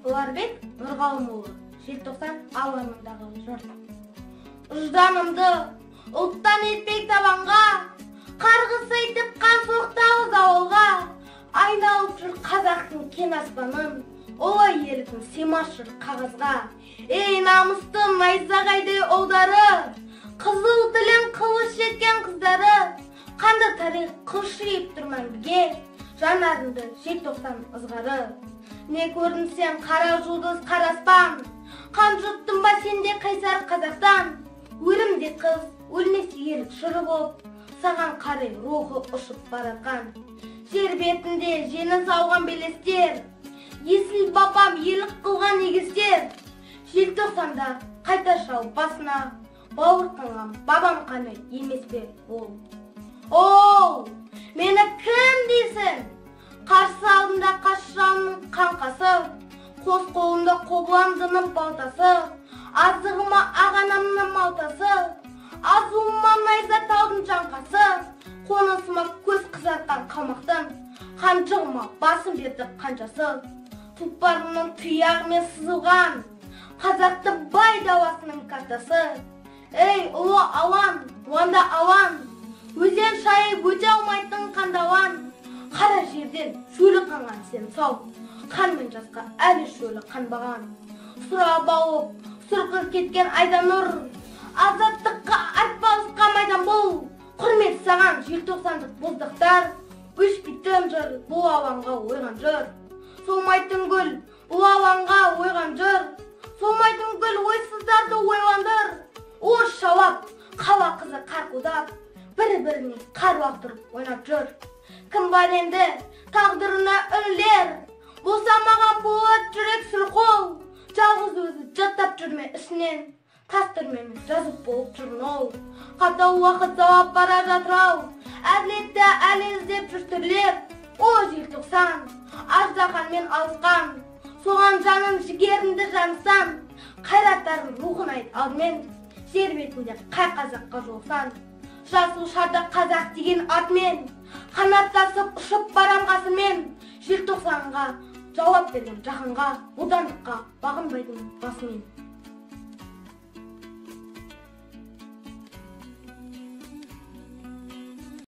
Ұларбек Нұрғалымұлы, желтоқсан алаңындағы жыр. Ұжданымды ұлттан етпек табанға, қарғыс айтып қан соқтауыз ауылға, айналып жүр қазақтың кен аспанын, олай еркін сыймас жүр қағазға. Ей намысты найзағайдай ұлдары, қызыл тілін қылыш жеткен қыздары, қанды тарих қылшиып тұр мәңгіге, жанарыңды желтоқсан ызғары. Не көрдің сен қара жұлдыз қараспан, қан жұттың ба сенде қайсар қазақтан. Өлімде қыз, өлмес елік жыры болып, саған қарай рухы ұшып баратқан. Жер бетінде жеңіс алған белестер, есіл бабам елік қылған егестер. Желтоқсанда қайта шауып басына, бауыр қанған бабам қаны емес пе ол? Оу, мені кім дейсің? Қарсы алдында қашырамның қаңқасы, қос қолымда қобыландының балтасы, азығыма ағанамның малтасы, азуыма найза таудың жаңқасы, қонысыма көз қызартқан қалмақтың, қанжығыма басым берді қанжасы, тұлпарымның тұяғымен сызылған, қазақты бай даласының картасы. Ей, ұлы алан, уанда алан, өзен шайып өте алмайтын қандалан, қара жерден шөлі қанған сен сау, қанмен жасқа әлі шөлі қанбаған. Сұрап алып, сұрқыр кеткен айданұр, азаттыққа арпалысқа майдан бұл. Құрмет саған желтоқсандық боздақтар, өшпейтін жыр бұл алаңға ойған жыр. Солмайтын гүл бұл алаңға ойған жыр, солмайтын гүл ойсыздарды ойландыр. Ош шалап, қала қызы қарқылдап, бірі-біріне қар лақтырып ойнап жүр. Кім бар енді тағдырына үңілер, босамаған болат жүрек сұрқол, жалғыз өзі жаттап жүрме ішінен, тас түрмемен жазып болып жүрін ол. Қатал уақыт залап бара жатыр-ау, әділетті әлі іздеп жүртірлеп. О желтоқсан, аждаһанмен алысқан, соған жанын жігеріңді жанысан, қайраттарын рухын айт алдымен, жер бетінде қай қазаққа жолсан. Жасыл шарды қазақ деген атмен, қанаттасып ұшып барам қасымен, желтоқсанға жауап берген жаһанға, бодандыққа бағынбайтын басымен.